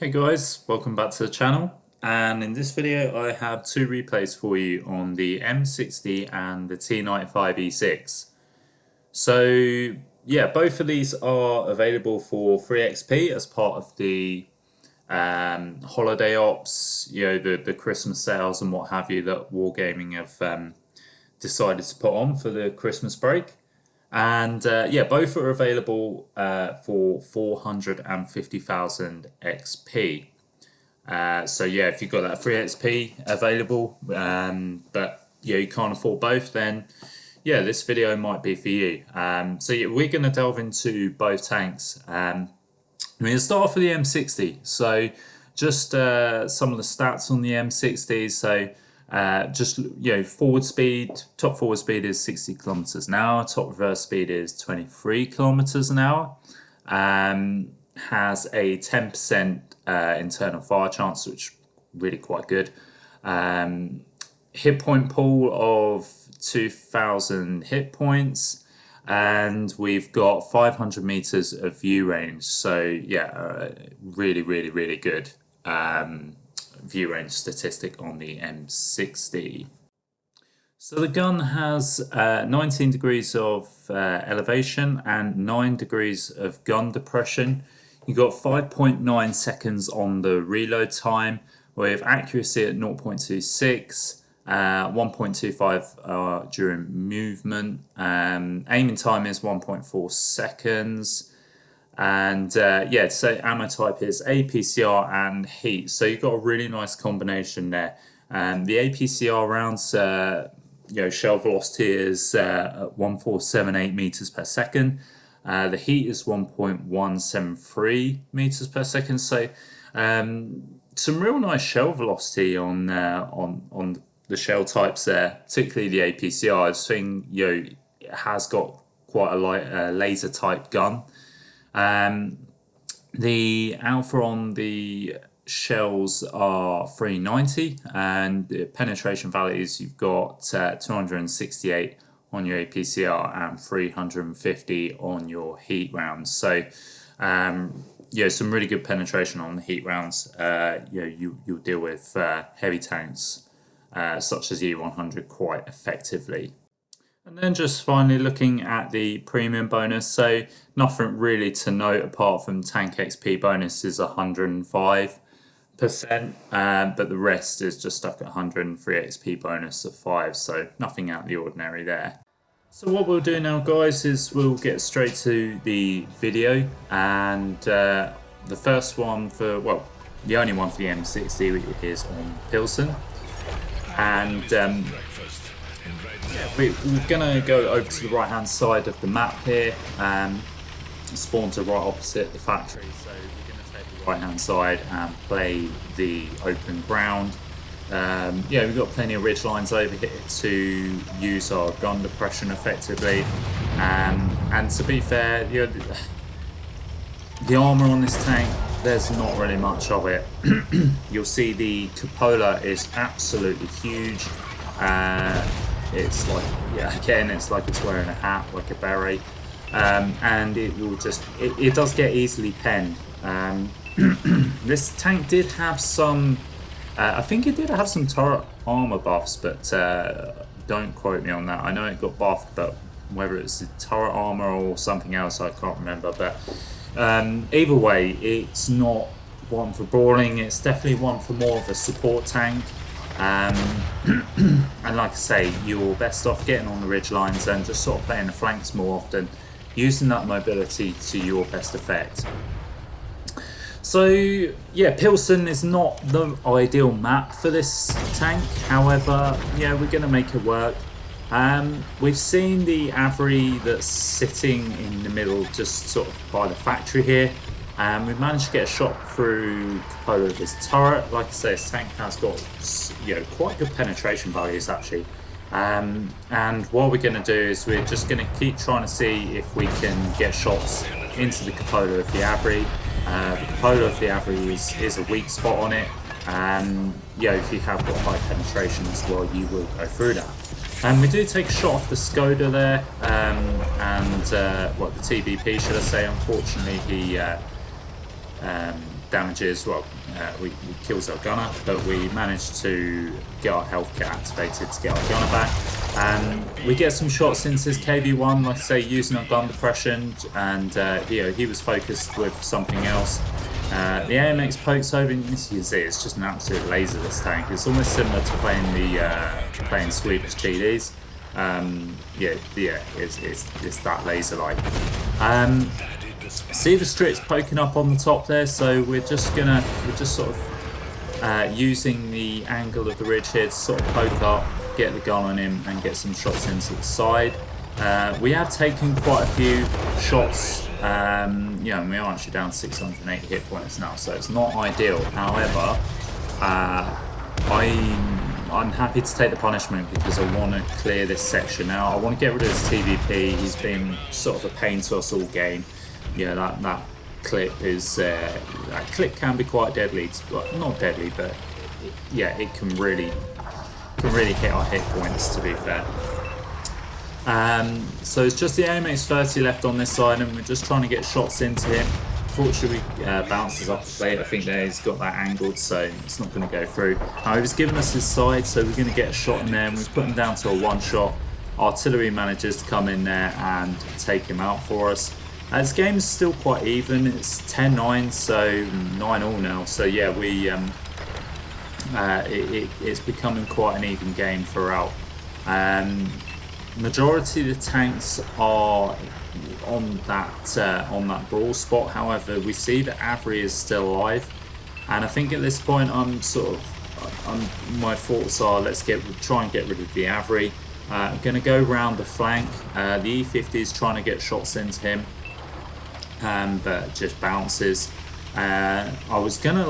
Hey guys, welcome back to the channel, and in this video I have two replays for you on the M60 and the T95E6. So yeah, both of these are available for free XP as part of the holiday ops, the Christmas sales and what have you that Wargaming have decided to put on for the Christmas break. And yeah, both are available for 450,000 XP. So yeah, if you've got that free XP available, but yeah, you can't afford both, then yeah, this video might be for you. So yeah, we're going to delve into both tanks. I'm going to start off with the M60. So just some of the stats on the M60. So just forward speed, top forward speed is 60 kilometers an hour, top reverse speed is 23 kilometers an hour. Has a 10% internal fire chance, which is really quite good. Hit point pool of 2,000 hit points, and we've got 500 meters of view range. So yeah, really good view range statistic on the M60. So the gun has 19 degrees of elevation and 9 degrees of gun depression. You've got 5.9 seconds on the reload time with accuracy at 0.26, 1.25 during movement. Aiming time is 1.4 seconds. And yeah, so ammo type is APCR and heat. So you've got a really nice combination there. The APCR rounds, shell velocity is 1478 meters per second. The heat is 1.173 meters per second. So some real nice shell velocity on the shell types there, particularly the APCR. I think it has got quite a light laser type gun. The alpha on the shells are 390, and the penetration values you've got 268 on your APCR and 350 on your heat rounds. So yeah, some really good penetration on the heat rounds. You'll deal with heavy tanks such as E100 quite effectively. And then just finally looking at the premium bonus, so nothing really to note apart from tank XP bonus is 105%, but the rest is just stuck at 103 XP bonus of 5, so nothing out of the ordinary there. So what we'll do now, guys, is we'll get straight to the video, and the first one for, well, the only one for the M60 is on Pilsen, and we're going to go over to the right hand side of the map here. Spawns are right opposite the factory, so we're going to take the right hand side and play the open ground. Yeah, we've got plenty of ridge lines over here to use our gun depression effectively, and to be fair, the armour on this tank, there's not really much of it. You'll see the cupola is absolutely huge. It's like, yeah, again, it's like it's wearing a hat, like a beret, and it will just, it does get easily penned. This tank did have some, I think it did have some turret armor buffs, but don't quote me on that. I know it got buffed, but whether it's the turret armor or something else, I can't remember. But either way, it's not one for brawling. It's definitely one for more of a support tank. And like I say, you're best off getting on the ridge lines and just sort of playing the flanks more often, using that mobility to your best effect. So yeah, Pilsen is not the ideal map for this tank. However, yeah, we're going to make it work. We've seen the Avery that's sitting in the middle, just sort of by the factory here. We've managed to get a shot through cupola of his turret. Like I say, this tank has got quite good penetration values actually. And what we're going to do is we're just going to keep trying to see if we can get shots into the cupola of the Avery. The cupola of the Avery is a weak spot on it. If you have got high penetration as well, you will go through that. And we do take a shot off the Skoda there, the TBP, should I say. Unfortunately, he damages. Well, we kills our gunner, but we managed to get our health kit activated to get our gunner back. We get some shots into his KV1, like I say, using our gun depression, and he was focused with something else. The AMX pokes over, and you can see it's just an absolute laser, this tank. It's almost similar to playing Swedish GDs. It's that laser-like. See the strips poking up on the top there, so we're just sort of using the angle of the ridge here to sort of poke up, get the gun on him, and get some shots into the side. We have taken quite a few shots. And we are actually down 680 hit points now, so it's not ideal. However, I'm happy to take the punishment because I want to clear this section now. I want to get rid of this TVP. He's been sort of a pain to us all game. That clip is that clip can be quite deadly. Well, not deadly, but it can really hit our hit points, to be fair. So it's just the AMX 30 left on this side, and we're just trying to get shots into him. Fortunately, bounces off the plate. I think there he's got that angled, so it's not going to go through. Now, he was giving us his side, so we're going to get a shot in there, and we put him down to a one-shot. Artillery manages to come in there and take him out for us. This game is still quite even. It's 10-9, so 9-all now. So yeah, it's becoming quite an even game throughout. Majority of the tanks are on that brawl spot. However, we see that Avery is still alive, and I think at this point my thoughts are let's try and get rid of the Avery. I'm going to go round the flank. The E50 is trying to get shots into him, but just bounces. I was going to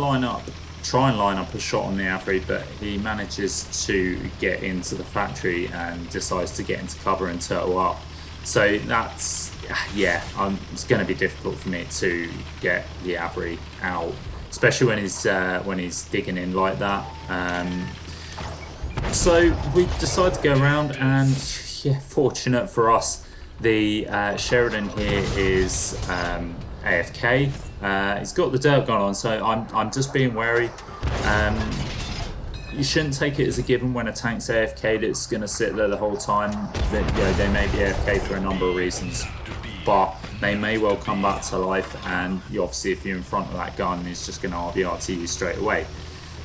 try and line up a shot on the Avery, but he manages to get into the factory and decides to get into cover and turtle up. So that's, it's going to be difficult for me to get the Avery out, especially when he's digging in like that. So we decide to go around, and fortunate for us, the Sheridan here is AFK. He's got the dirt gun on, so I'm just being wary. You shouldn't take it as a given when a tank's AFK that it's going to sit there the whole time. That they may be AFK for a number of reasons, but they may well come back to life. And obviously, if you're in front of that gun, it's just going to RBRT you straight away.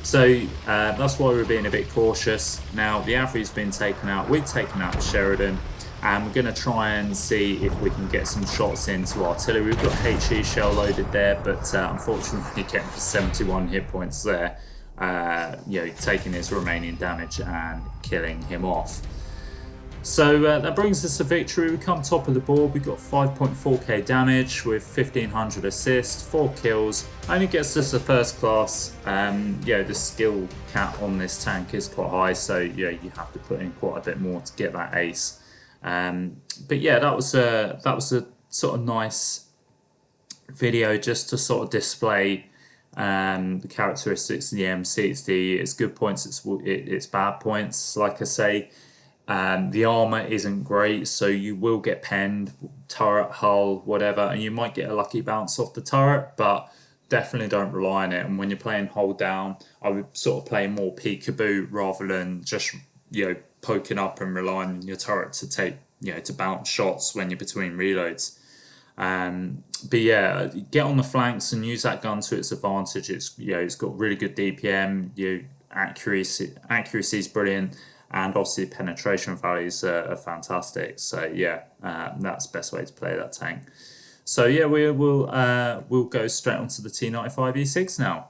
So that's why we're being a bit cautious. Now the Avery's been taken out. We've taken out the Sheridan. And we're going to try and see if we can get some shots into artillery. We've got HE shell loaded there, but unfortunately getting for 71 hit points there, taking his remaining damage and killing him off. So that brings us to victory. We come top of the board. We got 5.4k damage with 1500 assists, 4 kills. Only gets us a first class. The skill cap on this tank is quite high, so you have to put in quite a bit more to get that ace. But yeah, that was a sort of nice video just to sort of display the characteristics of the M60. It's good points, it's bad points. Like I say, the armor isn't great, so you will get penned, turret, hull, whatever, and you might get a lucky bounce off the turret, but definitely don't rely on it. And when you're playing hold down, I would sort of play more peekaboo rather than just poking up and relying on your turret to take to bounce shots when you're between reloads. But yeah, get on the flanks and use that gun to its advantage. It's got really good DPM, accuracy is brilliant, and obviously penetration values are fantastic. So yeah, that's the best way to play that tank. So yeah, we'll go straight onto the T95E6 now.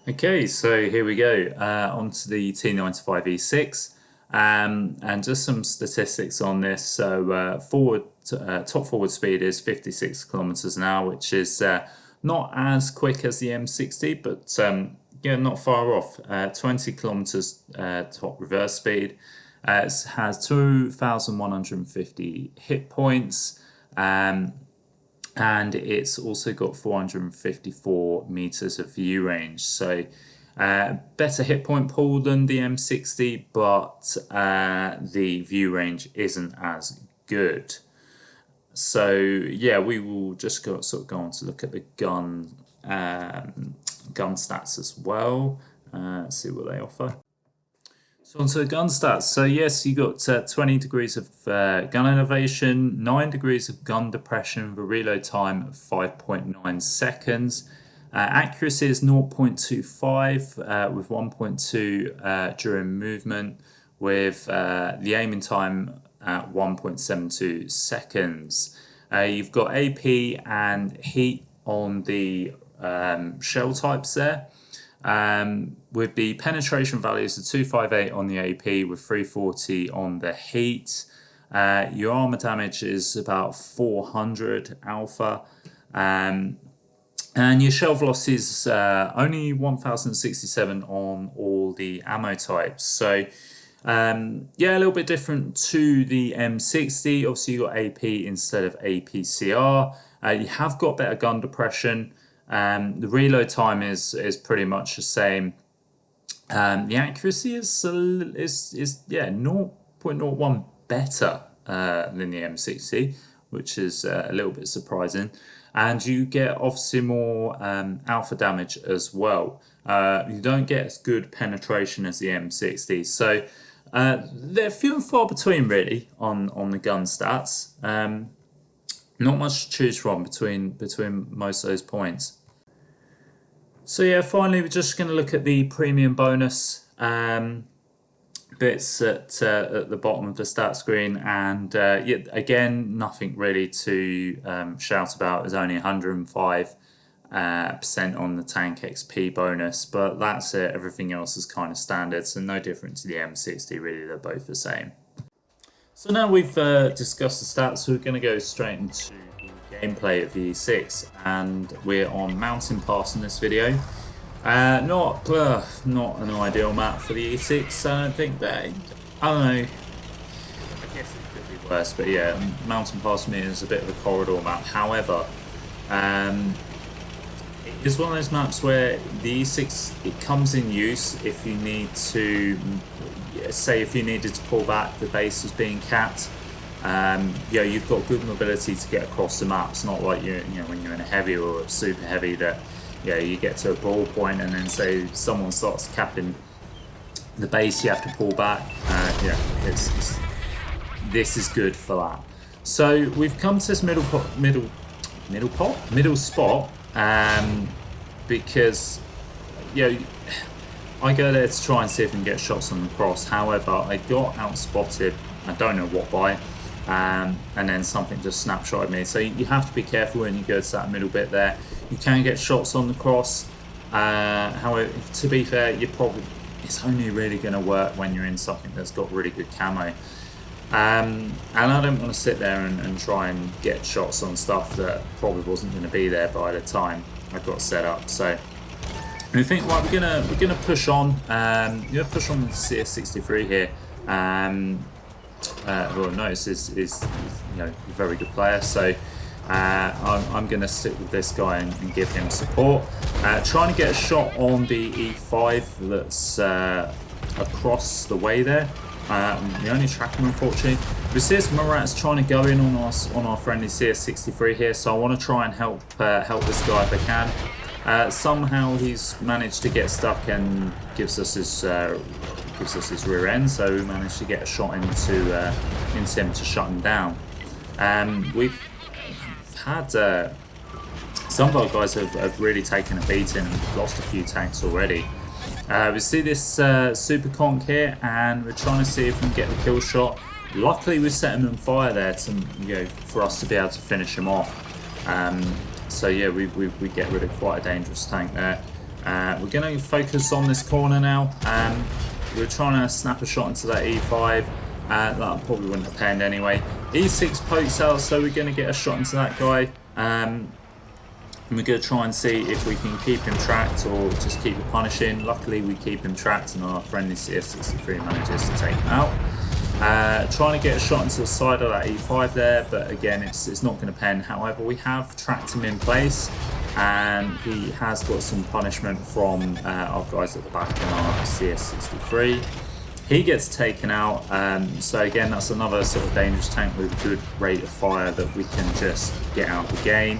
Okay, so here we go, onto the T95E6, and just some statistics on this. So top forward speed is 56 kilometers an hour, which is not as quick as the M60, but not far off. 20 kilometers top reverse speed. It has 2,150 hit points. And it's also got 454 meters of view range. So better hit point pool than the M60, but the view range isn't as good. So yeah, we will just sort of go on to look at the gun stats as well. See what they offer. So onto the gun stats. So yes, you got 20 degrees of gun elevation, 9 degrees of gun depression, the reload time of 5.9 seconds. Accuracy is 0.25 with 1.2 during movement, with the aiming time at 1.72 seconds. You've got AP and heat on the shell types there. With the penetration values of 258 on the AP with 340 on the heat. Your armor damage is about 400 alpha. And your shell velocity is only 1067 on all the ammo types. So yeah, a little bit different to the M60. Obviously you got AP instead of APCR. You have got better gun depression. The reload time is pretty much the same. The accuracy is yeah 0.01 better than the M60, which is a little bit surprising. And you get obviously more alpha damage as well. You don't get as good penetration as the M60, so they're few and far between really on the gun stats. Not much to choose from between most of those points. So yeah, finally we're just going to look at the premium bonus bits at the bottom of the stat screen, and yeah, again, nothing really to shout about. There's only 105% on the tank XP bonus, but that's it. Everything else is kind of standard, so no different to the M60 really. They're both the same. So now we've discussed the stats, we're going to go straight into gameplay of the E6, and we're on Mountain Pass in this video. Not an ideal map for the E6. I don't think that. I don't know. I guess it could be worse, but yeah, Mountain Pass for me is a bit of a corridor map. However, it is one of those maps where the E6 it comes in use if you need to, say, if you needed to pull back, the base is being capped. Yeah, you've got good mobility to get across the map. It's not like you know when you're in a heavy or a super heavy that you get to a ball point and then say someone starts capping the base, you have to pull back. Yeah, this is good for that. So we've come to this middle spot because I go there to try and see if I can get shots on the cross. However, I got outspotted. I don't know what by. And then something just snapshotted me. So you have to be careful when you go to that middle bit there. You can get shots on the cross. However, to be fair, it's only really going to work when you're in something that's got really good camo. And I don't want to sit there and try and get shots on stuff that probably wasn't going to be there by the time I got set up. So we think, right, we're gonna push on. We're gonna push on the CS63 here. Who I notice is a very good player, so I'm going to sit with this guy and give him support. Trying to get a shot on the E5 that's across the way there. The only tracking, unfortunately. We see this Murat's trying to go in on our friendly CS63 here, so I want to try and help this guy if I can. Somehow he's managed to get stuck and gives us his rear end, so we managed to get a shot into him to shut him down. We've had some of our guys have really taken a beating and lost a few tanks already. We see this super conk here, and we're trying to see if we can get the kill shot. Luckily, we set him on fire there for us to be able to finish him off. So yeah, we get rid of quite a dangerous tank there. We're going to focus on this corner now. We're trying to snap a shot into that E5. That probably wouldn't have panned anyway. E6 pokes out, so we're going to get a shot into that guy. And we're going to try and see if we can keep him tracked or just keep punishing. Luckily, we keep him tracked, and our friendly CS63 manages to take him out. Trying to get a shot into the side of that E5 there, but again, it's not going to pen. However, we have tracked him in place, and he has got some punishment from our guys at the back in our CS63. He gets taken out, so again that's another sort of dangerous tank with a good rate of fire that we can just get out of the game.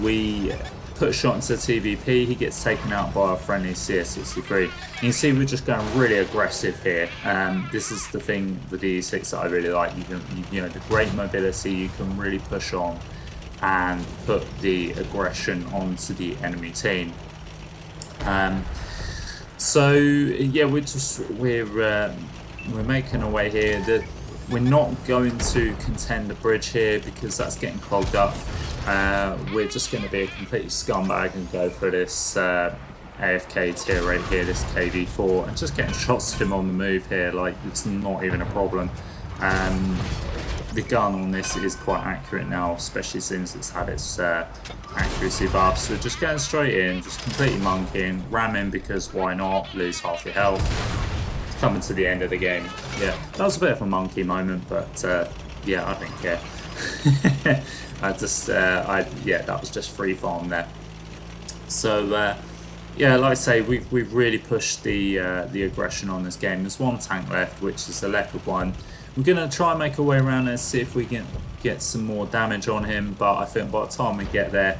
We put a shot into the TVP, he gets taken out by our friendly CS63. You can see we're just going really aggressive here. This is the thing with the E6 that I really like. You know, the great mobility, you can really push on and put the aggression onto the enemy team. So yeah, we're making our way here. We're not going to contend the bridge here because that's getting clogged up. We're just going to be a complete scumbag and go for this AFK tier 8 here, this KV4, and just getting shots at him on the move here. Like, it's not even a problem. The gun on this is quite accurate now, especially since it's had its accuracy buff. So just going straight in, just completely monkeying, ramming because why not, lose half your health. It's coming to the end of the game. Yeah, that was a bit of a monkey moment, but yeah, I don't care. Yeah, that was just free farm there. So yeah, like I say, we've really pushed the aggression on this game. There's one tank left, which is the leopard one. We're going to try and make our way around there, see if we can get some more damage on him, but I think by the time we get there,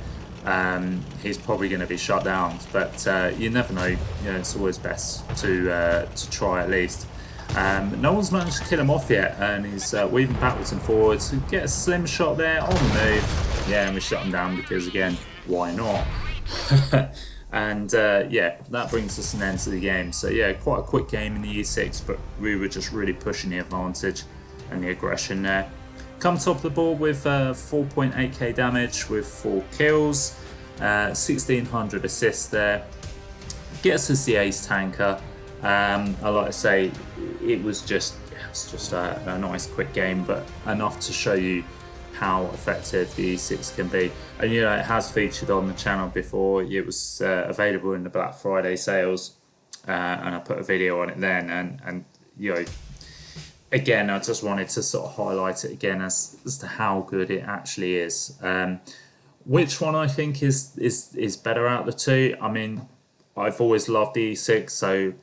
he's probably going to be shut down. But you never know, you know, it's always best to try at least. No one's managed to kill him off yet, and he's weaving backwards and forwards. We get a slim shot there on the move. Yeah, and we shut him down because, again, why not? And yeah, that brings us an end to the game. So yeah, quite a quick game in the E6, but we were just really pushing the advantage and the aggression there. Come top of the board with 4.8k damage with 4 kills, 1600 assists there. Gets us the ace tanker. I like to say, it was just a nice quick game, but enough to show you how effective the E6 can be. And you know, it has featured on the channel before. It was available in the Black Friday sales, and I put a video on it then. And you know, again, I just wanted to sort of highlight it again as to how good it actually is. Which one I think is better out of the two? I mean, I've always loved the E6, so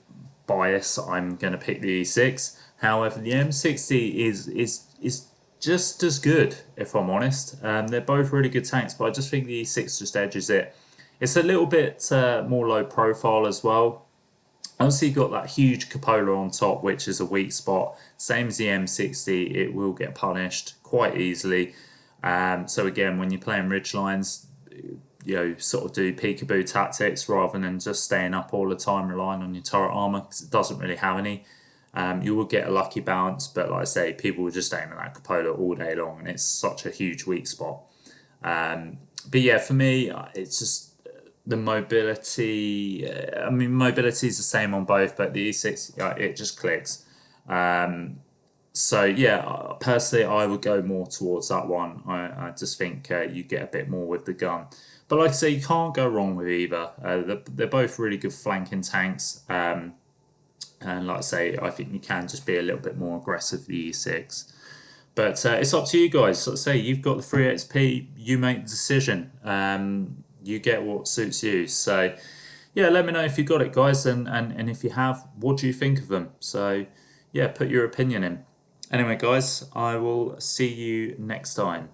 bias, I'm going to pick the E6. However, the M60 is just as good, if I'm honest. They're both really good tanks, but I just think the E6 just edges it. It's a little bit more low profile as well. Obviously, you've got that huge cupola on top, which is a weak spot. Same as the M60, it will get punished quite easily. So again, when you're playing ridgelines, you know, sort of do peekaboo tactics rather than just staying up all the time, relying on your turret armor, because it doesn't really have any. You will get a lucky bounce, but like I say, people will just aim at that cupola all day long, and it's such a huge weak spot. But yeah, for me, it's just the mobility. I mean, mobility is the same on both, but the E6, it just clicks. So yeah, personally, I would go more towards that one. I just think you get a bit more with the gun. But like I say, you can't go wrong with either. They're both really good flanking tanks. And like I say, I think you can just be a little bit more aggressive with the E6. But it's up to you guys. Like I say, you've got the free XP. You make the decision. You get what suits you. So yeah, let me know if you got it, guys. And if you have, what do you think of them? So yeah, put your opinion in. Anyway, guys, I will see you next time.